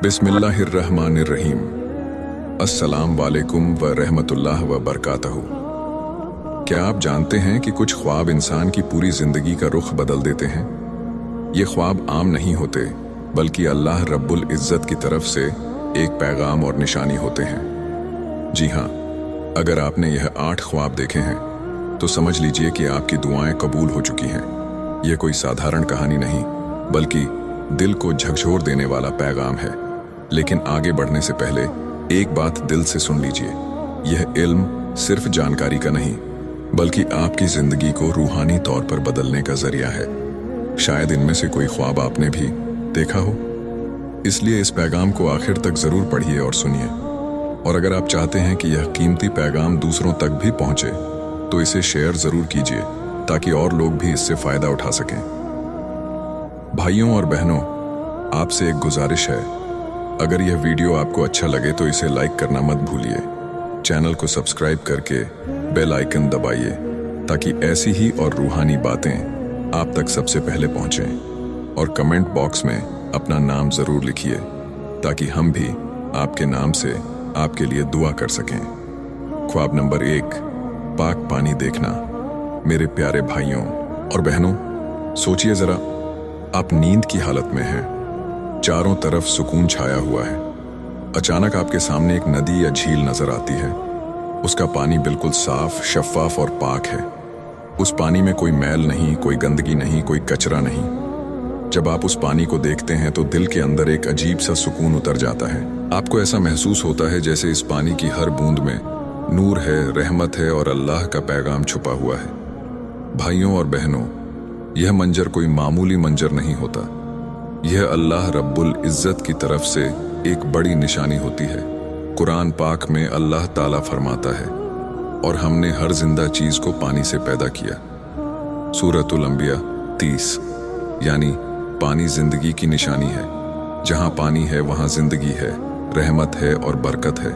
बिस्मिल्लाहिर्रहमानिर्रहीम। अस्सलाम वालेकुम व रहमतुल्लाह व बरकातहू। क्या आप जानते हैं कि कुछ ख्वाब इंसान की पूरी जिंदगी का रुख बदल देते हैं? ये ख्वाब आम नहीं होते, बल्कि अल्लाह रब्बुल इज़्ज़त की तरफ से एक पैगाम और निशानी होते हैं। जी हाँ, अगर आपने यह 8 ख्वाब देखे हैं तो समझ लीजिए कि आपकी दुआएं कबूल हो चुकी हैं। यह कोई साधारण कहानी नहीं, बल्कि दिल को झकझोर देने वाला पैगाम है। लेकिन आगे बढ़ने से पहले एक बात दिल से सुन लीजिए। यह इल्म सिर्फ जानकारी का नहीं, बल्कि आपकी जिंदगी को रूहानी तौर पर बदलने का जरिया है। शायद इनमें से कोई ख्वाब आपने भी देखा हो, इसलिए इस पैगाम को आखिर तक जरूर पढ़िए और सुनिए। और अगर आप चाहते हैं कि यह कीमती पैगाम दूसरों तक भी पहुंचे तो इसे शेयर जरूर कीजिए, ताकि और लोग भी इससे फायदा उठा सकें। भाइयों और बहनों, आपसे एक गुजारिश है, अगर यह वीडियो आपको अच्छा लगे तो इसे लाइक करना मत भूलिए। चैनल को सब्सक्राइब करके बेल आइकन दबाइए, ताकि ऐसी ही और रूहानी बातें आप तक सबसे पहले पहुंचें। और कमेंट बॉक्स में अपना नाम जरूर लिखिए, ताकि हम भी आपके नाम से आपके लिए दुआ कर सकें। ख्वाब नंबर 1, पाक पानी देखना। मेरे प्यारे भाइयों और बहनों, सोचिए जरा, आप नींद की हालत में हैं, चारों तरफ सुकून छाया हुआ है। अचानक आपके सामने एक नदी या झील नजर आती है। उसका पानी बिल्कुल साफ, शफाफ और पाक है। उस पानी में कोई मैल नहीं, कोई गंदगी नहीं, कोई कचरा नहीं। जब आप उस पानी को देखते हैं तो दिल के अंदर एक अजीब सा सुकून उतर जाता है। आपको ऐसा महसूस होता है जैसे इस पानी की हर बूंद में नूर है, रहमत है और अल्लाह का पैगाम छुपा हुआ है। भाइयों और बहनों, यह मंजर कोई मामूली मंजर नहीं होता। यह अल्लाह रब्बुल इज़्ज़त की तरफ से एक बड़ी निशानी होती है। कुरान पाक में अल्लाह ताला फरमाता है, और हमने हर जिंदा चीज को पानी से पैदा किया। सूरतुल अंबिया 30। यानी पानी जिंदगी की निशानी है। जहां पानी है वहां जिंदगी है, रहमत है और बरकत है।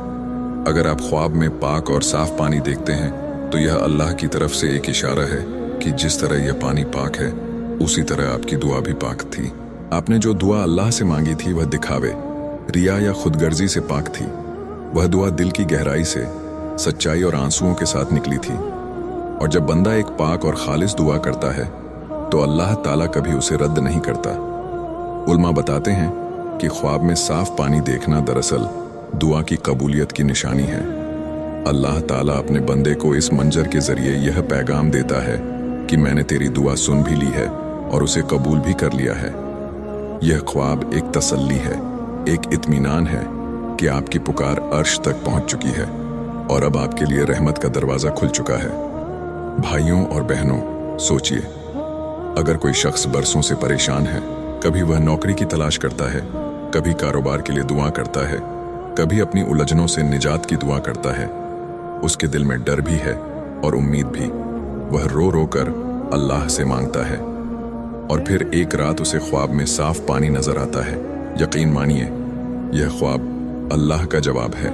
अगर आप ख्वाब में पाक और साफ पानी देखते हैं तो यह अल्लाह की तरफ से एक इशारा है कि जिस तरह यह पानी पाक है, उसी तरह आपकी दुआ भी पाक थी। आपने जो दुआ अल्लाह से मांगी थी वह दिखावे, रिया या खुदगर्जी से पाक थी। वह दुआ दिल की गहराई से, सच्चाई और आंसुओं के साथ निकली थी। और जब बंदा एक पाक और खालिस दुआ करता है तो अल्लाह ताला कभी उसे रद्द नहीं करता। उल्मा बताते हैं कि ख्वाब में साफ पानी देखना दरअसल दुआ की कबूलियत की निशानी है। अल्लाह ताला अपने बंदे को इस मंजर के जरिए यह पैगाम देता है कि मैंने तेरी दुआ सुन भी ली है और उसे कबूल भी कर लिया है। यह ख्वाब एक तसल्ली है, एक इत्मीनान है कि आपकी पुकार अर्श तक पहुंच चुकी है और अब आपके लिए रहमत का दरवाजा खुल चुका है। भाइयों और बहनों, सोचिए, अगर कोई शख्स बरसों से परेशान है, कभी वह नौकरी की तलाश करता है, कभी कारोबार के लिए दुआ करता है, कभी अपनी उलझनों से निजात की दुआ करता है, उसके दिल में डर भी है और उम्मीद भी। वह रो रो कर अल्लाह से मांगता है और फिर एक रात उसे ख्वाब में साफ पानी नजर आता है। यकीन मानिए, यह ख्वाब अल्लाह का जवाब है।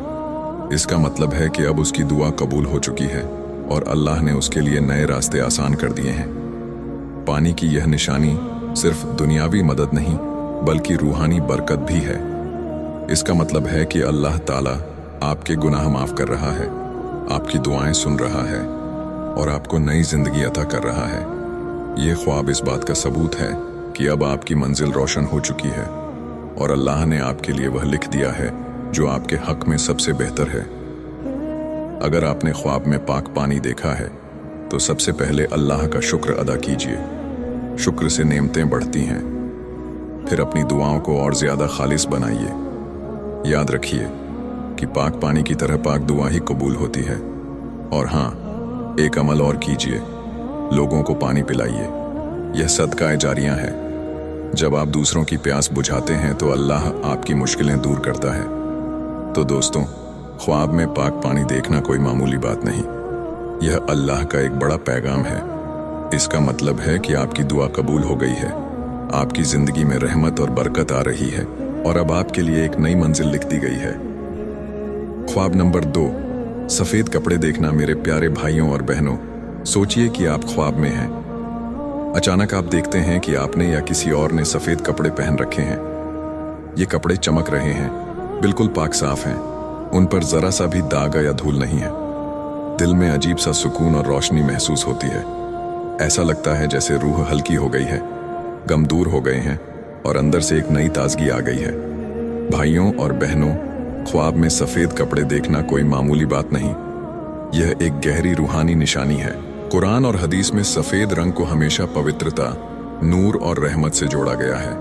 इसका मतलब है कि अब उसकी दुआ कबूल हो चुकी है और अल्लाह ने उसके लिए नए रास्ते आसान कर दिए हैं। पानी की यह निशानी सिर्फ दुनियावी मदद नहीं, बल्कि रूहानी बरकत भी है। इसका मतलब है कि अल्लाह ताला आपके गुनाह माफ कर रहा है, आपकी दुआएं सुन रहा है और आपको नई जिंदगी अता कर रहा है। ये ख्वाब इस बात का सबूत है कि अब आपकी मंजिल रोशन हो चुकी है और अल्लाह ने आपके लिए वह लिख दिया है जो आपके हक में सबसे बेहतर है। अगर आपने ख्वाब में पाक पानी देखा है तो सबसे पहले अल्लाह का शुक्र अदा कीजिए। शुक्र से नेमतें बढ़ती हैं। फिर अपनी दुआओं को और ज्यादा खालिस बनाइए। याद रखिए कि पाक पानी की तरह पाक दुआ ही कबूल होती है। और हाँ, एक अमल और कीजिए, लोगों को पानी पिलाइए। यह सदका जारिया है। जब आप दूसरों की प्यास बुझाते हैं तो अल्लाह आपकी मुश्किलें दूर करता है। तो दोस्तों, ख्वाब में पाक पानी देखना कोई मामूली बात नहीं, यह अल्लाह का एक बड़ा पैगाम है। इसका मतलब है कि आपकी दुआ कबूल हो गई है, आपकी जिंदगी में रहमत और बरकत आ रही है और अब आपके लिए एक नई मंजिल लिख दी गई है। ख्वाब नंबर 2, सफेद कपड़े देखना। मेरे प्यारे भाइयों और बहनों, सोचिए कि आप ख्वाब में हैं। अचानक आप देखते हैं कि आपने या किसी और ने सफेद कपड़े पहन रखे हैं। ये कपड़े चमक रहे हैं, बिल्कुल पाक साफ हैं, उन पर जरा सा भी दाग या धूल नहीं है। दिल में अजीब सा सुकून और रोशनी महसूस होती है। ऐसा लगता है जैसे रूह हल्की हो गई है, गम दूर हो गए हैं और अंदर से एक नई ताजगी आ गई है। भाइयों और बहनों, ख्वाब में सफेद कपड़े देखना कोई मामूली बात नहीं, यह एक गहरी रूहानी निशानी है। कुरान और हदीस में सफेद रंग को हमेशा पवित्रता, नूर और रहमत से जोड़ा गया है।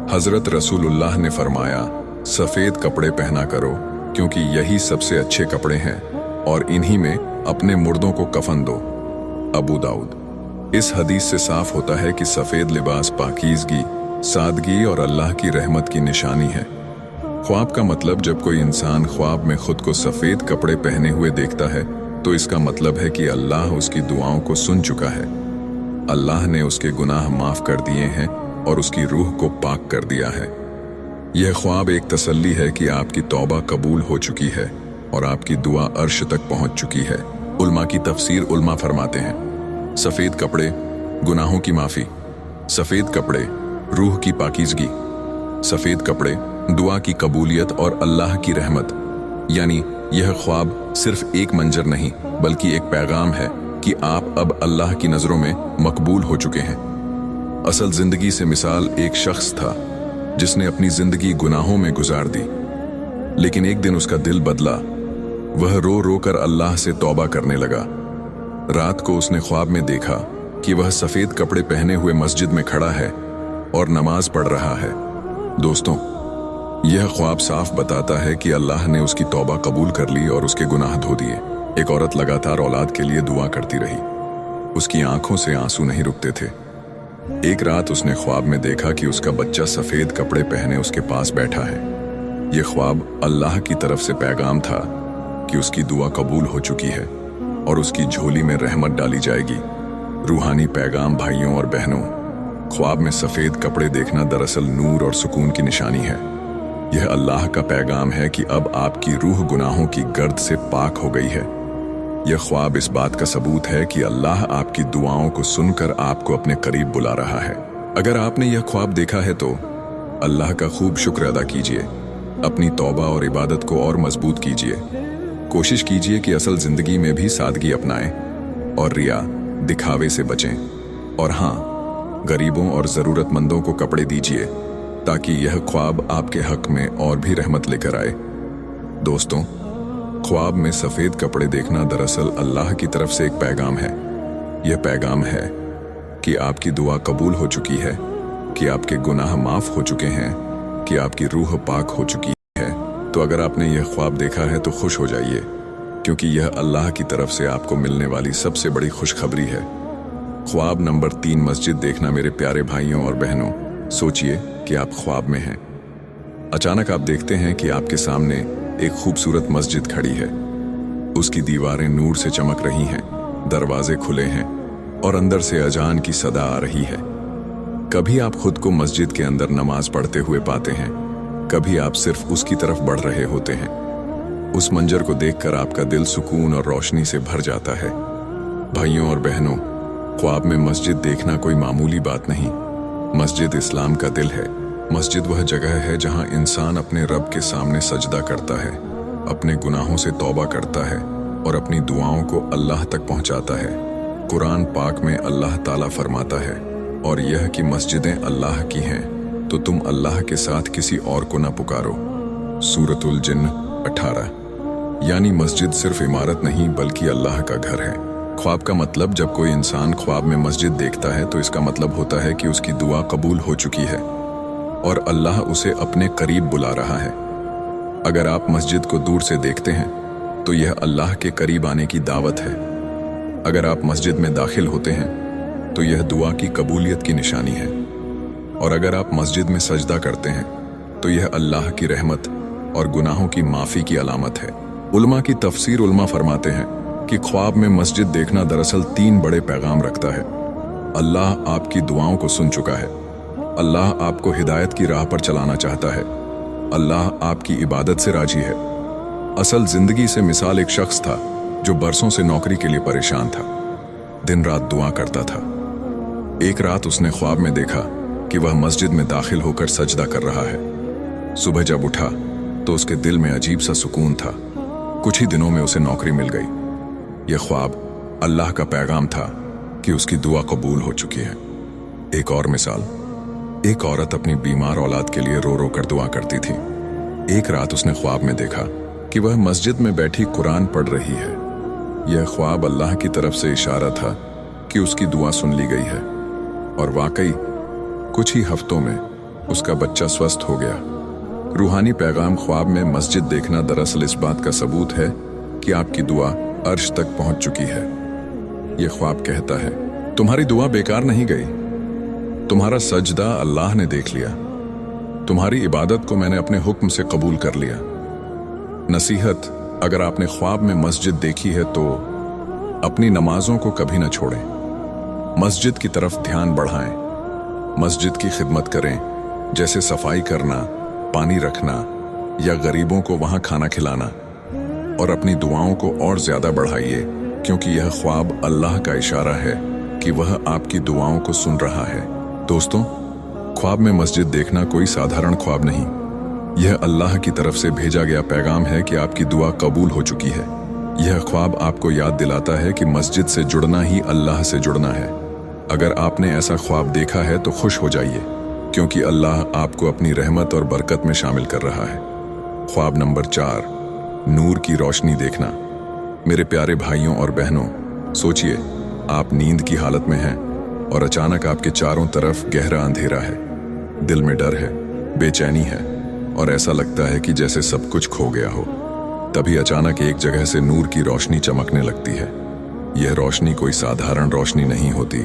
हजरत रसूलुल्लाह ने फरमाया, सफेद कपड़े पहना करो क्योंकि यही सबसे अच्छे कपड़े हैं और इन्हीं में अपने मुर्दों को कफन दो। अबू दाऊद। इस हदीस से साफ होता है कि सफेद लिबास पाकीज़गी, सादगी और अल्लाह की रहमत की निशानी है। ख्वाब का मतलब, जब कोई इंसान ख्वाब में खुद को सफेद कपड़े पहने हुए देखता है तो इसका मतलब है कि अल्लाह उसकी दुआओं को सुन चुका है। अल्लाह ने उसके गुनाह माफ कर दिए हैं और उसकी रूह को पाक कर दिया है। यह ख्वाब एक तसल्ली है कि आपकी तौबा कबूल हो चुकी है और आपकी दुआ अर्श तक पहुंच चुकी है। उल्मा की तफसीर उल्मा फरमाते हैं, सफेद कपड़े गुनाहों की माफी, सफेद कपड़े रूह की पाकीज़गी, सफेद कपड़े दुआ की कबूलियत और अल्लाह की रहमत। यानी यह ख्वाब सिर्फ एक मंजर नहीं बल्कि एक पैगाम है कि आप अब अल्लाह की नज़रों में मकबूल हो चुके हैं। असल जिंदगी से मिसाल एक शख्स था जिसने अपनी जिंदगी गुनाहों में गुजार दी, लेकिन एक दिन उसका दिल बदला। वह रो रो कर अल्लाह से तौबा करने लगा। रात को उसने ख्वाब में देखा कि वह सफेद कपड़े पहने हुए मस्जिद में खड़ा है और नमाज पढ़ रहा है। दोस्तों, यह ख्वाब साफ बताता है कि अल्लाह ने उसकी तौबा कबूल कर ली और उसके गुनाह धो दिए। एक औरत लगातार औलाद के लिए दुआ करती रही, उसकी आंखों से आंसू नहीं रुकते थे। एक रात उसने ख्वाब में देखा कि उसका बच्चा सफेद कपड़े पहने उसके पास बैठा है। यह ख्वाब अल्लाह की तरफ से पैगाम था कि उसकी दुआ कबूल हो चुकी है और उसकी झोली में रहमत डाली जाएगी। रूहानी पैगाम भाइयों और बहनों, ख्वाब में सफेद कपड़े देखना दरअसल नूर और सुकून की निशानी है। यह अल्लाह का पैगाम है कि अब आपकी रूह गुनाहों की गर्द से पाक हो गई है। यह ख्वाब इस बात का सबूत है कि अल्लाह आपकी दुआओं को सुनकर आपको अपने करीब बुला रहा है। अगर आपने यह ख्वाब देखा है तो अल्लाह का खूब शुक्र अदा कीजिए, अपनी तौबा और इबादत को और मजबूत कीजिए। कोशिश कीजिए कि असल जिंदगी में भी सादगी अपनाएं और रिया, दिखावे से बचें। और हाँ, गरीबों और ज़रूरतमंदों को कपड़े दीजिए ताकि यह ख्वाब आपके हक में और भी रहमत लेकर आए। दोस्तों, ख्वाब में सफेद कपड़े देखना दरअसल अल्लाह की तरफ से एक पैगाम है। यह पैगाम है कि आपकी दुआ कबूल हो चुकी है, कि आपके गुनाह माफ हो चुके हैं, कि आपकी रूह पाक हो चुकी है। तो अगर आपने यह ख्वाब देखा है तो खुश हो जाइए, क्योंकि यह अल्लाह की तरफ से आपको मिलने वाली सबसे बड़ी खुशखबरी है। ख्वाब नंबर 3, मस्जिद देखना। मेरे प्यारे भाइयों और बहनों, सोचिए कि आप ख्वाब में हैं। अचानक आप देखते हैं कि आपके सामने एक खूबसूरत मस्जिद खड़ी है। उसकी दीवारें नूर से चमक रही हैं, दरवाजे खुले हैं और अंदर से अजान की सदा आ रही है। कभी आप खुद को मस्जिद के अंदर नमाज पढ़ते हुए पाते हैं, कभी आप सिर्फ उसकी तरफ बढ़ रहे होते हैं। उस मंजर को देखकर आपका दिल सुकून और रोशनी से भर जाता है। भाइयों और बहनों, ख्वाब में मस्जिद देखना कोई मामूली बात नहीं। मस्जिद इस्लाम का दिल है। मस्जिद वह जगह है जहां इंसान अपने रब के सामने सजदा करता है, अपने गुनाहों से तौबा करता है और अपनी दुआओं को अल्लाह तक पहुंचाता है। कुरान पाक में अल्लाह ताला फरमाता है, और यह कि मस्जिदें अल्लाह की हैं तो तुम अल्लाह के साथ किसी और को न पुकारो। सूरतुल जिन्न 18। यानी मस्जिद सिर्फ इमारत नहीं बल्कि अल्लाह का घर है। ख्वाब का मतलब, जब कोई इंसान ख्वाब में मस्जिद देखता है तो इसका मतलब होता है कि उसकी दुआ कबूल हो चुकी है और अल्लाह उसे अपने करीब बुला रहा है। अगर आप मस्जिद को दूर से देखते हैं तो यह अल्लाह के करीब आने की दावत है। अगर आप मस्जिद में दाखिल होते हैं तो यह दुआ की कबूलियत की निशानी है। और अगर आप मस्जिद में सजदा करते हैं तो यह अल्लाह की रहमत और गुनाहों की माफ़ी की अलामत है। उल्मा की तफसीर उल्मा फरमाते हैं कि ख्वाब में मस्जिद देखना दरअसल 3 बड़े पैगाम रखता है। अल्लाह आपकी दुआओं को सुन चुका है, अल्लाह आपको हिदायत की राह पर चलाना चाहता है, अल्लाह आपकी इबादत से राजी है। असल जिंदगी से मिसाल एक शख्स था जो बरसों से नौकरी के लिए परेशान था, दिन रात दुआ करता था। एक रात उसने ख्वाब में देखा कि वह मस्जिद में दाखिल होकर सजदा कर रहा है। सुबह जब उठा तो उसके दिल में अजीब सा सुकून था। कुछ ही दिनों में उसे नौकरी मिल गई। यह ख्वाब अल्लाह का पैगाम था कि उसकी दुआ कबूल हो चुकी है। एक और मिसाल, एक औरत अपनी बीमार औलाद के लिए रो रो कर दुआ करती थी। एक रात उसने ख्वाब में देखा कि वह मस्जिद में बैठी कुरान पढ़ रही है। यह ख्वाब अल्लाह की तरफ से इशारा था कि उसकी दुआ सुन ली गई है। और वाकई कुछ ही हफ्तों में उसका बच्चा स्वस्थ हो गया। रूहानी पैगाम ख्वाब में मस्जिद देखना दरअसल इस बात का सबूत है कि आपकी दुआ अर्श तक पहुंच चुकी है। यह ख्वाब कहता है, तुम्हारी दुआ बेकार नहीं गई, तुम्हारा सजदा अल्लाह ने देख लिया, तुम्हारी इबादत को मैंने अपने हुक्म से कबूल कर लिया। नसीहत, अगर आपने ख्वाब में मस्जिद देखी है तो अपनी नमाजों को कभी न छोड़ें। मस्जिद की तरफ ध्यान बढ़ाएं, मस्जिद की खिदमत करें, जैसे सफाई करना, पानी रखना या गरीबों को वहां खाना खिलाना। और अपनी दुआओं को और ज्यादा बढ़ाइए, क्योंकि यह ख्वाब अल्लाह का इशारा है कि वह आपकी दुआओं को सुन रहा है। दोस्तों, ख्वाब में मस्जिद देखना कोई साधारण ख्वाब नहीं, यह अल्लाह की तरफ से भेजा गया पैगाम है कि आपकी दुआ कबूल हो चुकी है। यह ख्वाब आपको याद दिलाता है कि मस्जिद से जुड़ना ही अल्लाह से जुड़ना है। अगर आपने ऐसा ख्वाब देखा है तो खुश हो जाइए, क्योंकि अल्लाह आपको अपनी रहमत और बरकत में शामिल कर रहा है। ख्वाब नंबर 4, नूर की रोशनी देखना। मेरे प्यारे भाइयों और बहनों, सोचिए, आप नींद की हालत में हैं और अचानक आपके चारों तरफ गहरा अंधेरा है। दिल में डर है, बेचैनी है और ऐसा लगता है कि जैसे सब कुछ खो गया हो। तभी अचानक एक जगह से नूर की रोशनी चमकने लगती है। यह रोशनी कोई साधारण रोशनी नहीं होती,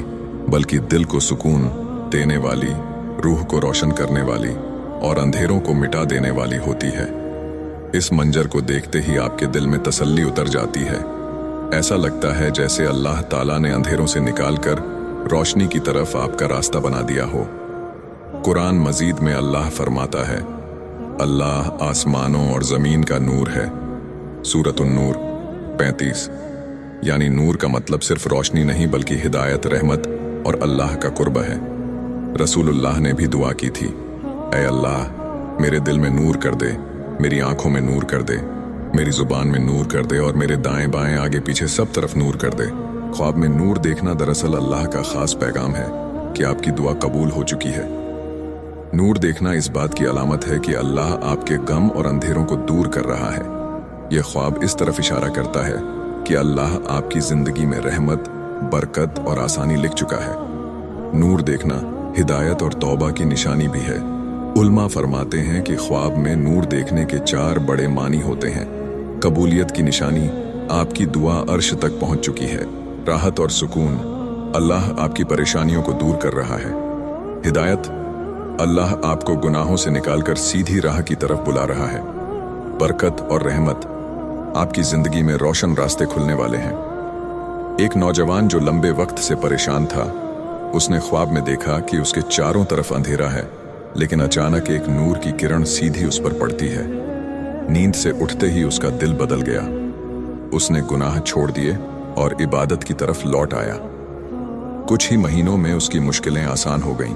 बल्कि दिल को सुकून देने वाली, रूह को रोशन करने वाली और अंधेरों को मिटा देने वाली होती है। इस मंजर को देखते ही आपके दिल में तसल्ली उतर जाती है। ऐसा लगता है जैसे अल्लाह ताला ने अंधेरों से निकालकर रोशनी की तरफ आपका रास्ता बना दिया हो। कुरान मजीद में अल्लाह फरमाता है, अल्लाह आसमानों और जमीन का नूर है। सूरत अन-नूर 35। यानी नूर का मतलब सिर्फ रोशनी नहीं, बल्कि हिदायत, रहमत और अल्लाह का कुर्ब है। रसूलुल्लाह ने भी दुआ की थी, ऐ अल्लाह, मेरे दिल में नूर कर दे, मेरी आंखों में नूर कर दे, मेरी जुबान में नूर कर दे और मेरे दाएं बाएं आगे पीछे सब तरफ नूर कर दे। ख्वाब में नूर देखना दरअसल अल्लाह का खास पैगाम है कि आपकी दुआ कबूल हो चुकी है। नूर देखना इस बात की अलामत है कि अल्लाह आपके गम और अंधेरों को दूर कर रहा है। यह ख्वाब इस तरफ इशारा करता है कि अल्लाह आपकी जिंदगी में रहमत, बरकत और आसानी लिख चुका है। नूर देखना हिदायत और तौबा की निशानी भी है। उल्मा फरमाते हैं कि ख्वाब में नूर देखने के 4 बड़े मानी होते हैं। कबूलियत की निशानी, आपकी दुआ अर्श तक पहुंच चुकी है। राहत और सुकून, अल्लाह आपकी परेशानियों को दूर कर रहा है। हिदायत, अल्लाह आपको गुनाहों से निकालकर सीधी राह की तरफ बुला रहा है। बरकत और रहमत, आपकी जिंदगी में रोशन रास्ते खुलने वाले हैं। एक नौजवान जो लंबे वक्त से परेशान था, उसने ख्वाब में देखा कि उसके चारों तरफ अंधेरा है, लेकिन अचानक एक नूर की किरण सीधी उस पर पड़ती है। नींद से उठते ही उसका दिल बदल गया। उसने गुनाह छोड़ दिए और इबादत की तरफ लौट आया। कुछ ही महीनों में उसकी मुश्किलें आसान हो गईं।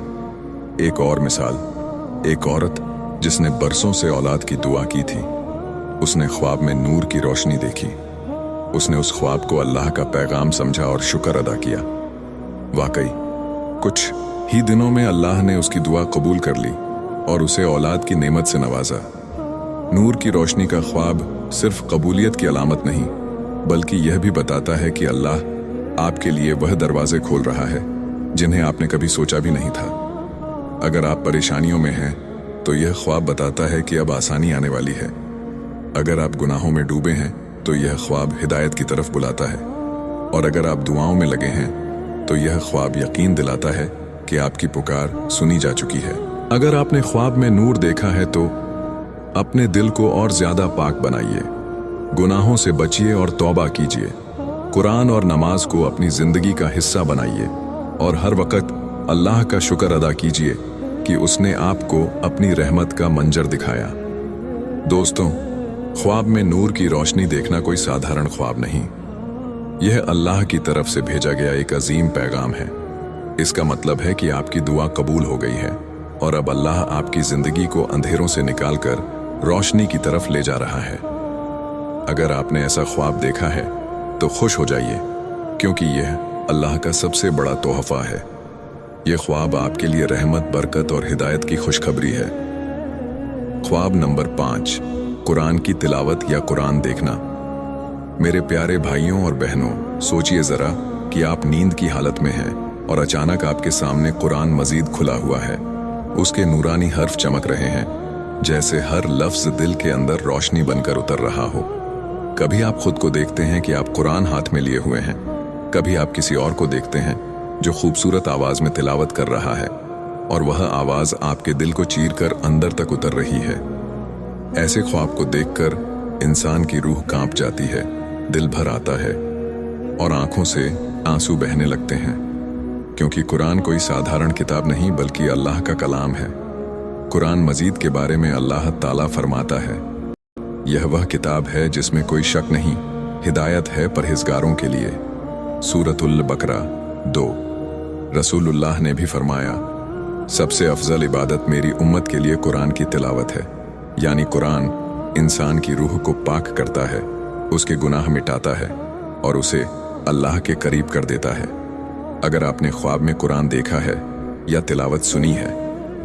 एक और मिसाल, एक औरत जिसने बरसों से औलाद की दुआ की थी, उसने ख्वाब में नूर की रोशनी देखी। उसने उस ख्वाब को अल्लाह का पैगाम समझा और शुक्र अदा किया। वाकई कुछ ही दिनों में अल्लाह ने उसकी दुआ कबूल कर ली और उसे औलाद की नेमत से नवाजा। नूर की रोशनी का ख्वाब सिर्फ कबूलियत की अलामत नहीं, बल्कि यह भी बताता है कि अल्लाह आपके लिए वह दरवाजे खोल रहा है जिन्हें आपने कभी सोचा भी नहीं था। अगर आप परेशानियों में हैं तो यह ख्वाब बताता है कि अब आसानी आने वाली है। अगर आप गुनाहों में डूबे हैं तो यह ख्वाब हिदायत की तरफ बुलाता है। और अगर आप दुआओं में लगे हैं तो यह ख्वाब यकीन दिलाता है कि आपकी पुकार सुनी जा चुकी है। अगर आपने ख्वाब में नूर देखा है तो अपने दिल को और ज्यादा पाक बनाइए, गुनाहों से बचिए और तौबा कीजिए। कुरान और नमाज को अपनी जिंदगी का हिस्सा बनाइए और हर वक्त अल्लाह का शुक्र अदा कीजिए कि उसने आपको अपनी रहमत का मंजर दिखाया। दोस्तों, ख्वाब में नूर की रोशनी देखना कोई साधारण ख्वाब नहीं, यह अल्लाह की तरफ से भेजा गया एक अजीम पैगाम है। इसका मतलब है कि आपकी दुआ कबूल हो गई है। और अब अल्लाह आपकी जिंदगी को अंधेरों से निकालकर रोशनी की तरफ ले जा रहा है। अगर आपने ऐसा ख्वाब देखा है तो खुश हो जाइए, क्योंकि यह अल्लाह का सबसे बड़ा तोहफा है। यह ख्वाब आपके लिए रहमत, बरकत और हिदायत की खुशखबरी है। ख्वाब नंबर 5, कुरान की तिलावत या कुरान देखना। मेरे प्यारे भाइयों और बहनों, सोचिए जरा कि आप नींद की हालत में हैं और अचानक आपके सामने कुरान मजीद खुला हुआ है। उसके नूरानी हर्फ चमक रहे हैं, जैसे हर लफ्ज दिल के अंदर रोशनी बनकर उतर रहा हो। कभी आप खुद को देखते हैं कि आप कुरान हाथ में लिए हुए हैं, कभी आप किसी और को देखते हैं जो खूबसूरत आवाज में तिलावत कर रहा है और वह आवाज आपके दिल को चीरकर अंदर तक उतर रही है। ऐसे ख्वाब को देखकर इंसान की रूह कांप जाती है, दिल भर आता है और आंखों से आंसू बहने लगते हैं, क्योंकि कुरान कोई साधारण किताब नहीं बल्कि अल्लाह का कलाम है। कुरान मजीद के बारे में अल्लाह ताला फरमाता है, यह वह किताब है जिसमें कोई शक नहीं, हिदायत है परहेजगारों के लिए। सूरतुल बकरा 2। रसूलुल्लाह ने भी फरमाया, सबसे अफजल इबादत मेरी उम्मत के लिए कुरान की तिलावत है। यानी कुरान इंसान की रूह को पाक करता है, उसके गुनाह मिटाता है और उसे अल्लाह के करीब कर देता है। अगर आपने ख्वाब में कुरान देखा है या तिलावत सुनी है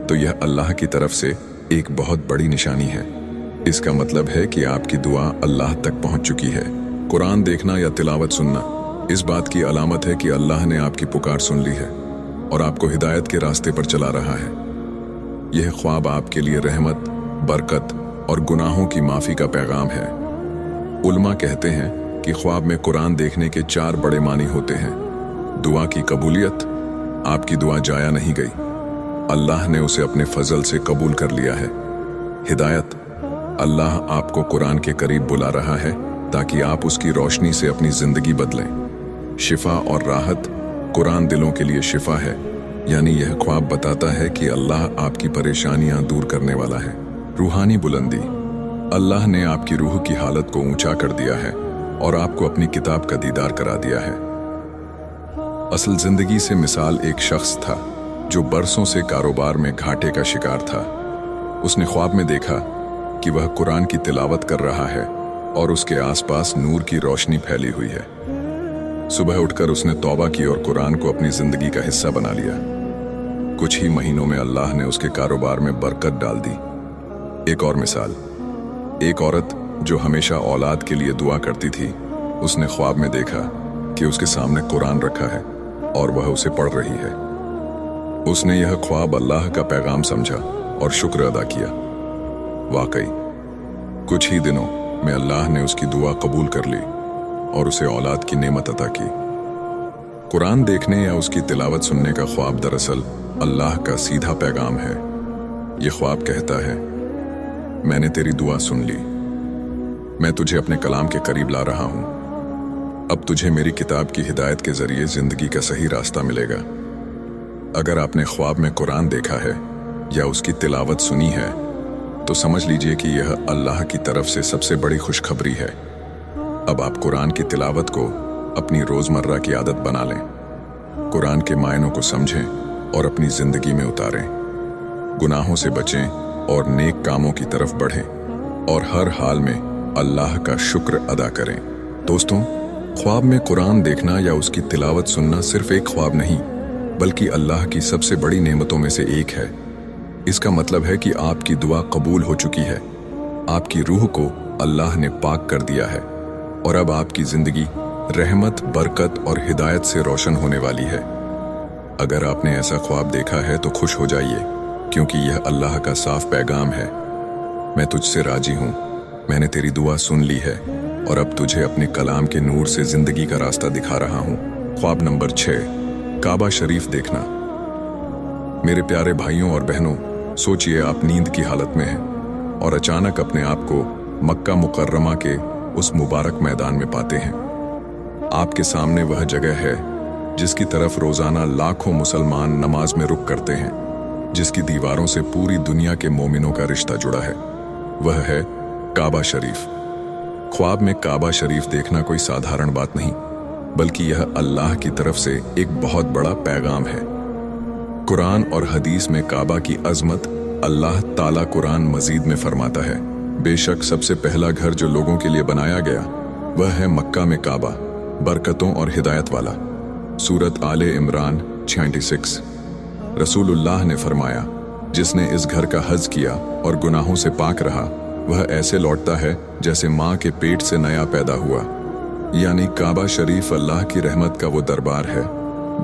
तो यह अल्लाह की तरफ से एक बहुत बड़ी निशानी है। इसका मतलब है कि आपकी दुआ अल्लाह तक पहुंच चुकी है। कुरान देखना या तिलावत सुनना इस बात की अलामत है कि अल्लाह ने आपकी पुकार सुन ली है और आपको हिदायत के रास्ते पर चला रहा है। यह ख्वाब आपके लिए रहमत, बरकत और गुनाहों की माफी का पैगाम है। उल्मा कहते हैं कि ख्वाब में कुरान देखने के 4 बड़े मानी होते हैं। दुआ की कबूलियत, आपकी दुआ जाया नहीं गई, अल्लाह ने उसे अपने फजल से कबूल कर लिया है। हिदायत, अल्लाह आपको कुरान के करीब बुला रहा है ताकि आप उसकी रोशनी से अपनी जिंदगी बदलें। शिफा और राहत, कुरान दिलों के लिए शिफा है, यानी यह ख्वाब बताता है कि अल्लाह आपकी परेशानियां दूर करने वाला है। रूहानी बुलंदी, अल्लाह ने आपकी रूह की हालत को ऊंचा कर दिया है और आपको अपनी किताब का दीदार करा दिया है। असल जिंदगी से मिसाल एक शख्स था जो बरसों से कारोबार में घाटे का शिकार था। उसने ख्वाब में देखा कि वह कुरान की तिलावत कर रहा है और उसके आसपास नूर की रोशनी फैली हुई है। सुबह उठकर उसने तौबा की और कुरान को अपनी जिंदगी का हिस्सा बना लिया। कुछ ही महीनों में अल्लाह ने उसके कारोबार में बरकत डाल दी। एक और मिसाल, एक औरत जो हमेशा औलाद के लिए दुआ करती थी, उसने ख्वाब में देखा कि उसके सामने कुरान रखा है और वह उसे पढ़ रही है। उसने यह ख्वाब अल्लाह का पैगाम समझा और शुक्र अदा किया। वाकई कुछ ही दिनों में अल्लाह ने उसकी दुआ कबूल कर ली और उसे औलाद की नेमत अता की। कुरान देखने या उसकी तिलावत सुनने का ख्वाब दरअसल अल्लाह का सीधा पैगाम है। यह ख्वाब कहता है, मैंने तेरी दुआ सुन ली, मैं तुझे अपने कलाम के करीब ला रहा हूं। अब तुझे मेरी किताब की हिदायत के जरिए जिंदगी का सही रास्ता मिलेगा। अगर आपने ख्वाब में कुरान देखा है या उसकी तिलावत सुनी है तो समझ लीजिए कि यह अल्लाह की तरफ से सबसे बड़ी खुशखबरी है। अब आप कुरान की तिलावत को अपनी रोजमर्रा की आदत बना लें। कुरान के मायनों को समझें और अपनी जिंदगी में उतारें। गुनाहों से बचें और नेक कामों की तरफ बढ़ें और हर हाल में अल्लाह का शुक्र अदा करें। दोस्तों, ख्वाब में कुरान देखना या उसकी तिलावत सुनना सिर्फ एक ख्वाब नहीं बल्कि अल्लाह की सबसे बड़ी नेमतों में से एक है। इसका मतलब है कि आपकी दुआ कबूल हो चुकी है, आपकी रूह को अल्लाह ने पाक कर दिया है और अब आपकी जिंदगी रहमत, बरकत और हिदायत से रोशन होने वाली है। अगर आपने ऐसा ख्वाब देखा है तो खुश हो जाइए, क्योंकि यह अल्लाह का साफ पैगाम है। मैं तुझसे राजी हूँ, मैंने तेरी दुआ सुन ली है और अब तुझे अपने कलाम के नूर से जिंदगी का रास्ता दिखा रहा हूँ। ख्वाब नंबर 6, काबा शरीफ देखना। मेरे प्यारे भाइयों और बहनों, सोचिए आप नींद की हालत में हैं और अचानक अपने आप को मक्का मुकर्रमा के उस मुबारक मैदान में पाते हैं। आपके सामने वह जगह है जिसकी तरफ रोजाना लाखों मुसलमान नमाज में रुक करते हैं, जिसकी दीवारों से पूरी दुनिया के मोमिनों का रिश्ता जुड़ा है। वह है काबा शरीफ। ख्वाब में काबा शरीफ देखना कोई साधारण बात नहीं बल्कि यह अल्लाह की तरफ से एक बहुत बड़ा पैगाम है। कुरान और हदीस में काबा की अजमत अल्लाह ताला कुरान मजीद में फरमाता है, बेशक सबसे पहला घर जो लोगों के लिए बनाया गया वह है मक्का में काबा, बरकतों और हिदायत वाला। सूरत आले इमरान 66। रसूलुल्लाह ने फरमाया, जिसने इस घर का हज किया और गुनाहों से पाक रहा वह ऐसे लौटता है जैसे माँ के पेट से नया पैदा हुआ। यानी काबा शरीफ अल्लाह की रहमत का वो दरबार है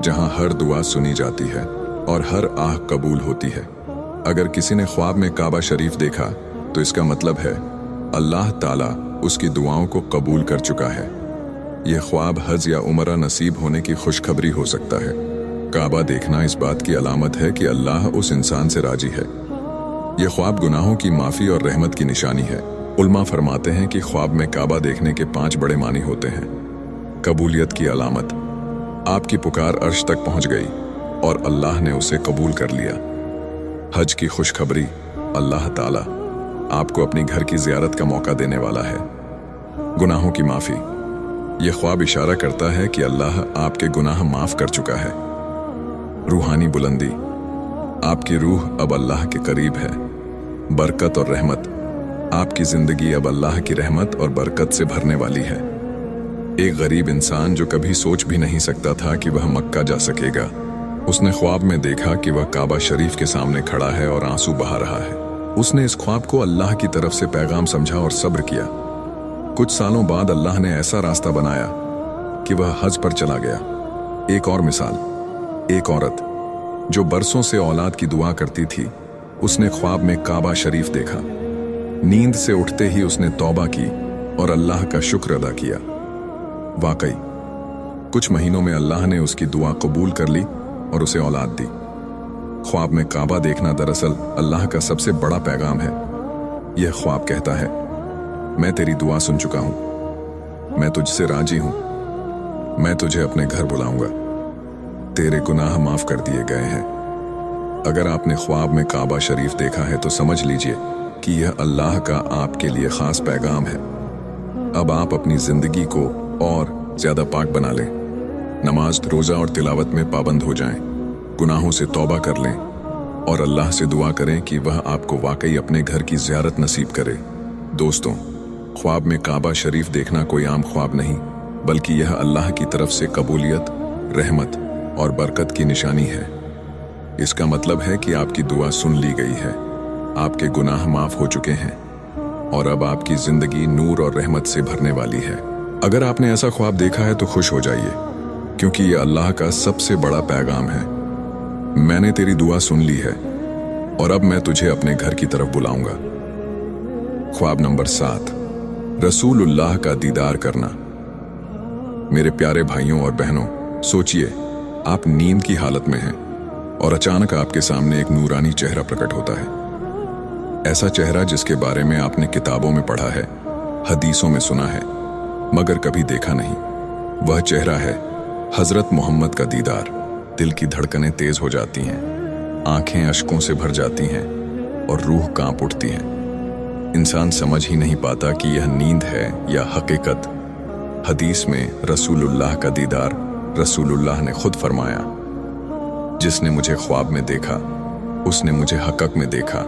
जहाँ हर दुआ सुनी जाती है और हर आह कबूल होती है। अगर किसी ने ख्वाब में काबा शरीफ देखा तो इसका मतलब है अल्लाह ताला उसकी दुआओं को कबूल कर चुका है। यह ख्वाब हज या उमरा नसीब होने की खुशखबरी हो सकता है। काबा देखना इस बात की अलामत है कि अल्लाह उस इंसान से राजी है। यह ख्वाब गुनाहों की माफ़ी और रहमत की निशानी है। उल्मा फरमाते हैं कि ख्वाब में काबा देखने के 5 बड़े मानी होते हैं। कबूलियत की अलामत, आपकी पुकार अर्श तक पहुंच गई और अल्लाह ने उसे कबूल कर लिया। हज की खुशखबरी, अल्लाह ताला आपको अपनी घर की ज़ियारत का मौका देने वाला है। गुनाहों की माफ़ी, यह ख्वाब इशारा करता है कि अल्लाह आपके गुनाह माफ़ कर चुका है। रूहानी बुलंदी, आपकी रूह अब अल्लाह के करीब है। बरकत और रहमत, आपकी ज़िंदगी अब अल्लाह की रहमत और बरकत से भरने वाली है। एक गरीब इंसान जो कभी सोच भी नहीं सकता था कि वह मक्का जा सकेगा, उसने ख्वाब में देखा कि वह काबा शरीफ के सामने खड़ा है और आंसू बहा रहा है। उसने इस ख्वाब को अल्लाह की तरफ से पैगाम समझा और सब्र किया। कुछ सालों बाद अल्लाह ने ऐसा रास्ता बनाया कि वह हज पर चला गया। एक और मिसाल, एक औरत जो बरसों से औलाद की दुआ करती थी, उसने ख्वाब में काबा शरीफ देखा। नींद से उठते ही उसने तौबा की और अल्लाह का शुक्र अदा किया। वाकई कुछ महीनों में अल्लाह ने उसकी दुआ कबूल कर ली और उसे औलाद दी। ख्वाब में काबा देखना दरअसल अल्लाह का सबसे बड़ा पैगाम है। यह ख्वाब कहता है, मैं तेरी दुआ सुन चुका हूं, मैं तुझसे राजी हूं, मैं तुझे अपने घर बुलाऊंगा, तेरे गुनाह माफ कर दिए गए हैं। अगर आपने ख्वाब में काबा शरीफ देखा है तो समझ लीजिए कि यह अल्लाह का आपके लिए खास पैगाम है। अब आप अपनी जिंदगी को और ज्यादा पाक बना लें, नमाज, रोजा और तिलावत में पाबंद हो जाएं, गुनाहों से तौबा कर लें और अल्लाह से दुआ करें कि वह आपको वाकई अपने घर की ज़ियारत नसीब करे। दोस्तों, ख्वाब में काबा शरीफ देखना कोई आम ख्वाब नहीं, बल्कि यह अल्लाह की तरफ से कबूलियत, रहमत और बरकत की निशानी है। इसका मतलब है कि आपकी दुआ सुन ली गई है, आपके गुनाह माफ हो चुके हैं और अब आपकी जिंदगी नूर और रहमत से भरने वाली है। अगर आपने ऐसा ख्वाब देखा है तो खुश हो जाइए, क्योंकि यह अल्लाह का सबसे बड़ा पैगाम है। मैंने तेरी दुआ सुन ली है और अब मैं तुझे अपने घर की तरफ बुलाऊंगा। ख्वाब नंबर 7, रसूलुल्लाह का दीदार करना। मेरे प्यारे भाइयों और बहनों, सोचिए आप नींद की हालत में हैं और अचानक आपके सामने एक नूरानी चेहरा प्रकट होता है। ऐसा चेहरा जिसके बारे में आपने किताबों में पढ़ा है, हदीसों में सुना है, मगर कभी देखा नहीं। वह चेहरा है हजरत मोहम्मद का दीदार। दिल की धड़कनें तेज हो जाती हैं, आंखें अश्कों से भर जाती हैं और रूह कांप उठती है। इंसान समझ ही नहीं पाता कि यह नींद है या हकीकत। हदीस में रसूलुल्लाह का दीदार, रसूलुल्लाह ने खुद फरमाया, जिसने मुझे ख्वाब में देखा उसने मुझे हक़ में देखा,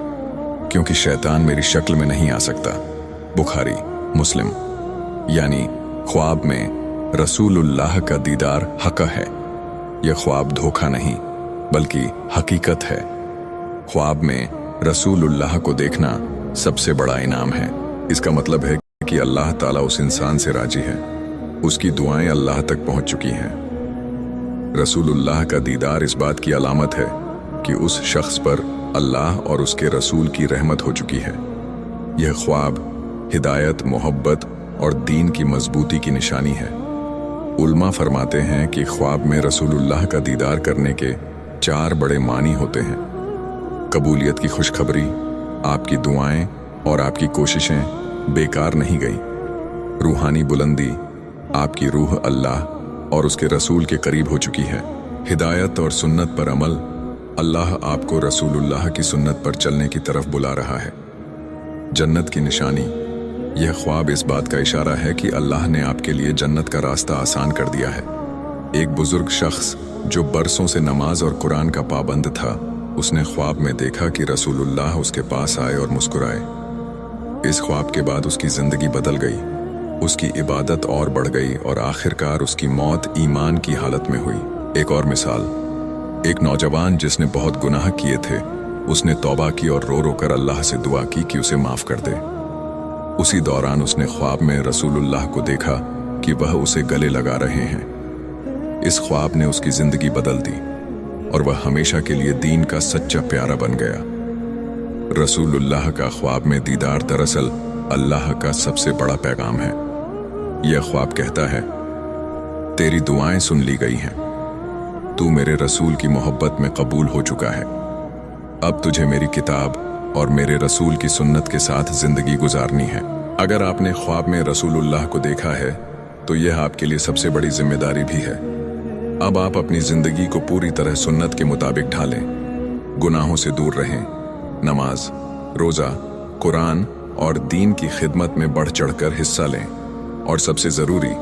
क्योंकि शैतान मेरी शक्ल में नहीं आ सकता। बुखारी, मुस्लिम। यानी ख्वाब में रसूलुल्लाह का दीदार हक़ है। यह ख्वाब धोखा नहीं बल्कि हकीकत है। ख्वाब में रसूलुल्लाह को देखना सबसे बड़ा इनाम है। इसका मतलब है कि अल्लाह ताला उस इंसान से राजी है, उसकी दुआएं अल्लाह तक पहुंच चुकी हैं। रसूलुल्लाह का दीदार इस बात की अलामत है कि उस शख्स पर अल्लाह और उसके रसूल की रहमत हो चुकी है। यह ख्वाब हिदायत, मोहब्बत और दीन की मजबूती की निशानी है। उल्मा फरमाते हैं कि ख्वाब में रसूलुल्लाह का दीदार करने के 4 बड़े मानी होते हैं। कबूलियत की खुशखबरी, आपकी दुआएं और आपकी कोशिशें बेकार नहीं गई। रूहानी बुलंदी, आपकी रूह अल्लाह और उसके रसूल के करीब हो चुकी है। हिदायत और सुन्नत पर अमल, अल्लाह आपको रसूलुल्लाह की सुन्नत पर चलने की तरफ बुला रहा है। जन्नत की निशानी, यह ख्वाब इस बात का इशारा है कि अल्लाह ने आपके लिए जन्नत का रास्ता आसान कर दिया है। एक बुजुर्ग शख्स जो बरसों से नमाज और कुरान का पाबंद था, उसने ख्वाब में देखा कि रसूलुल्लाह उसके पास आए और मुस्कुराए। इस ख्वाब के बाद उसकी जिंदगी बदल गई, उसकी इबादत और बढ़ गई और आखिरकार उसकी मौत ईमान की हालत में हुई। एक और मिसाल, एक नौजवान जिसने बहुत गुनाह किए थे, उसने तौबा की और रो रो कर अल्लाह से दुआ की कि उसे माफ कर दे। उसी दौरान उसने ख्वाब में रसूलुल्लाह को देखा कि वह उसे गले लगा रहे हैं। इस ख्वाब ने उसकी जिंदगी बदल दी और वह हमेशा के लिए दीन का सच्चा प्यारा बन गया। रसूलुल्लाह का ख्वाब में दीदार दरअसल अल्लाह का सबसे बड़ा पैगाम है। यह ख्वाब कहता है, तेरी दुआएं सुन ली गई हैं, तू मेरे रसूल की मोहब्बत में कबूल हो चुका है। अब तुझे मेरी किताब और मेरे रसूल की सुन्नत के साथ जिंदगी गुजारनी है। अगर आपने ख्वाब में रसूलुल्लाह को देखा है तो यह आपके लिए सबसे बड़ी जिम्मेदारी भी है। अब आप अपनी जिंदगी को पूरी तरह सुन्नत के मुताबिक ढालें, गुनाहों से दूर रहें, नमाज, रोजा, कुरान और दीन की खिदमत में बढ़ चढ़कर हिस्सा लें और सबसे जरूरी,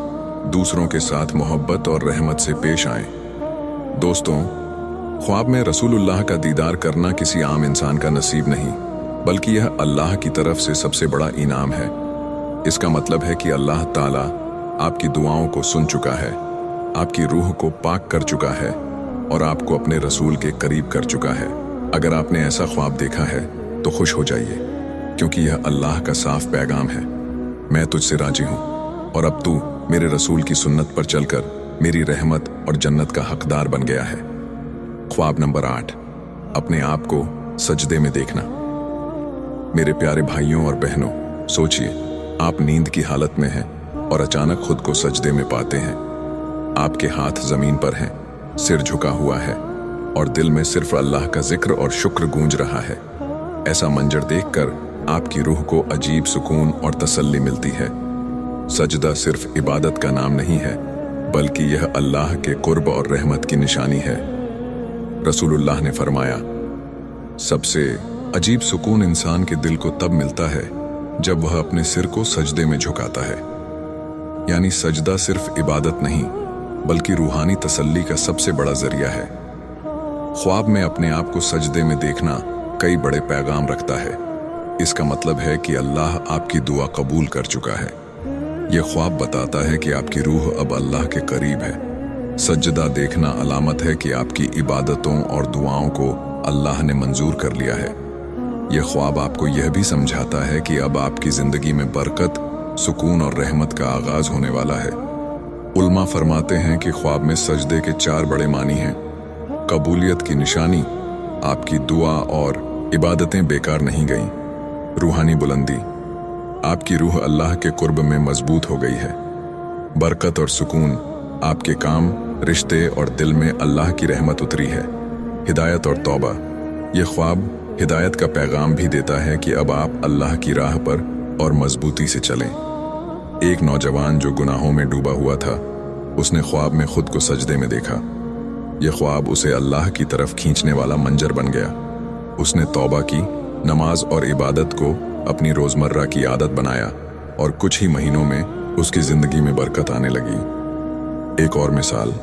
दूसरों के साथ मोहब्बत और रहमत से पेश आएं। दोस्तों, ख्वाब में रसूलुल्लाह का दीदार करना किसी आम इंसान का नसीब नहीं, बल्कि यह अल्लाह की तरफ से सबसे बड़ा इनाम है। इसका मतलब है कि अल्लाह ताला आपकी दुआओं को सुन चुका है, आपकी रूह को पाक कर चुका है और आपको अपने रसूल के करीब कर चुका है। अगर आपने ऐसा ख्वाब देखा है तो खुश हो जाइए, क्योंकि यह अल्लाह का साफ पैगाम है, मैं तुझसे राजी हूँ और अब तू मेरे रसूल की सुन्नत पर चलकर मेरी रहमत और जन्नत का हकदार बन गया है। ख्वाब नंबर 8, अपने आप को सजदे में देखना। मेरे प्यारे भाइयों और बहनों, सोचिए, आप नींद की हालत में हैं और अचानक खुद को सजदे में पाते हैं। आपके हाथ जमीन पर हैं, सिर झुका हुआ है और दिल में सिर्फ अल्लाह का जिक्र और शुक्र गूंज रहा है। ऐसा मंजर देखकर आपकी रूह को अजीब सुकून और तसल्ली मिलती है। सजदा सिर्फ इबादत का नाम नहीं है, बल्कि यह अल्लाह के कुर्ब और रहमत की निशानी है। रसूलुल्लाह ने फरमाया, सबसे अजीब सुकून इंसान के दिल को तब मिलता है जब वह अपने सिर को सजदे में झुकाता है। यानी सजदा सिर्फ इबादत नहीं, बल्कि रूहानी तसल्ली का सबसे बड़ा जरिया है। ख्वाब में अपने आप को सजदे में देखना कई बड़े पैगाम रखता है। इसका मतलब है कि अल्लाह आपकी दुआ कबूल कर चुका है। यह ख्वाब बताता है कि आपकी रूह अब अल्लाह के करीब है। सजदा देखना अलामत है कि आपकी इबादतों और दुआओं को अल्लाह ने मंजूर कर लिया है। यह ख्वाब आपको यह भी समझाता है कि अब आपकी जिंदगी में बरकत, सुकून और रहमत का आगाज होने वाला है। उल्मा फरमाते हैं कि ख्वाब में सजदे के 4 बड़े मानी हैं। कबूलियत की निशानी, आपकी दुआ और इबादतें बेकार नहीं गईं। रूहानी बुलंदी, आपकी रूह अल्लाह के कुर्ब में मजबूत हो गई है। बरकत और सुकून, आपके काम, रिश्ते और दिल में अल्लाह की रहमत उतरी है। हिदायत और तौबा, यह ख्वाब हिदायत का पैगाम भी देता है कि अब आप अल्लाह की राह पर और मजबूती से चलें। एक नौजवान जो गुनाहों में डूबा हुआ था, उसने ख्वाब में खुद को सजदे में देखा। यह ख्वाब उसे अल्लाह की तरफ खींचने वाला मंजर बन गया। उसने तौबा की, नमाज और इबादत को अपनी रोजमर्रा की आदत बनाया और कुछ ही महीनों में उसकी जिंदगी में बरकत आने लगी। एक और मिसाल,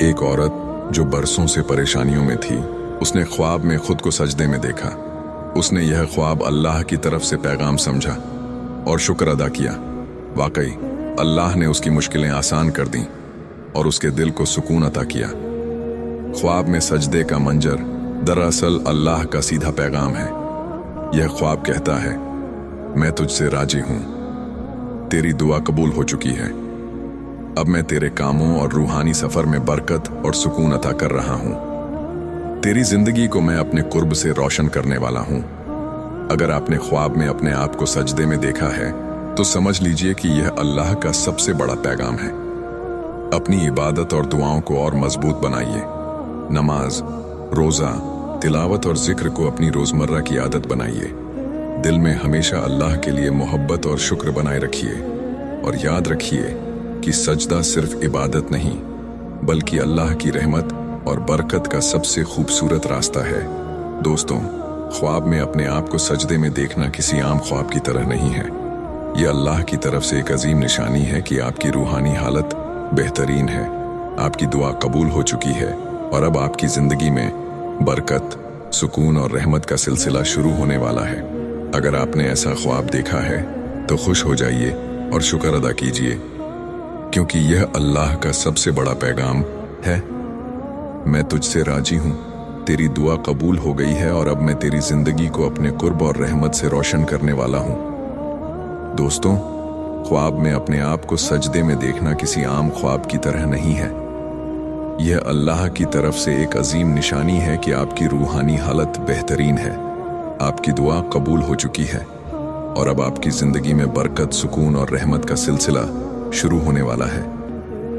एक औरत जो बरसों से परेशानियों में थी, उसने ख्वाब में खुद को सजदे में देखा। उसने यह ख्वाब अल्लाह की तरफ से पैगाम समझा और शुक्र अदा किया। वाकई अल्लाह ने उसकी मुश्किलें आसान कर दी और उसके दिल को सुकून अता किया। ख्वाब में सजदे का मंजर दरअसल अल्लाह का सीधा पैगाम है। यह ख्वाब कहता है, मैं तुझसे राजी हूं, तेरी दुआ कबूल हो चुकी है, अब मैं तेरे कामों और रूहानी सफर में बरकत और सुकून अता कर रहा हूं। तेरी जिंदगी को मैं अपने कुर्ब से रोशन करने वाला हूं। अगर आपने ख्वाब में अपने आप को सजदे में देखा है तो समझ लीजिए कि यह अल्लाह का सबसे बड़ा पैगाम है। अपनी इबादत और दुआओं को और मजबूत बनाइए। नमाज, रोजा, तिलावत और जिक्र को अपनी रोजमर्रा की आदत बनाइए। दिल में हमेशा अल्लाह के लिए मोहब्बत और शुक्र बनाए रखिए और याद रखिए कि सजदा सिर्फ इबादत नहीं, बल्कि अल्लाह की रहमत और बरकत का सबसे खूबसूरत रास्ता है। दोस्तों, ख्वाब में अपने आप को सजदे में देखना किसी आम ख्वाब की तरह नहीं है। यह अल्लाह की तरफ से एक अजीम निशानी है कि आपकी रूहानी हालत बेहतरीन है। आपकी दुआ कबूल हो चुकी है और अब आपकी जिंदगी में बरकत, सुकून और रहमत का सिलसिला शुरू होने वाला है। अगर आपने ऐसा ख्वाब देखा है तो खुश हो जाइए और शुक्र अदा कीजिए, क्योंकि यह अल्लाह का सबसे बड़ा पैगाम है। मैं तुझसे राजी हूँ, तेरी दुआ कबूल हो गई है और अब मैं तेरी जिंदगी को अपने कुर्ब और रहमत से रोशन करने वाला हूँ। दोस्तों, ख्वाब में अपने आप को सजदे में देखना किसी आम ख्वाब की तरह नहीं है। यह अल्लाह की तरफ से एक अजीम निशानी है कि आपकी रूहानी हालत बेहतरीन है, आपकी दुआ कबूल हो चुकी है और अब आपकी जिंदगी में बरकत, सुकून और रहमत का सिलसिला शुरू होने वाला है।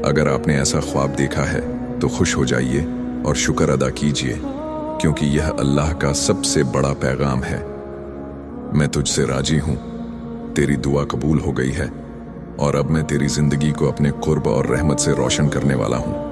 अगर आपने ऐसा ख्वाब देखा है तो खुश हो जाइए और शुक्र अदा कीजिए, क्योंकि यह अल्लाह का सबसे बड़ा पैगाम है। मैं तुझसे राजी हूँ, तेरी दुआ कबूल हो गई है और अब मैं तेरी जिंदगी को अपने कुर्ब और रहमत से रोशन करने वाला हूँ।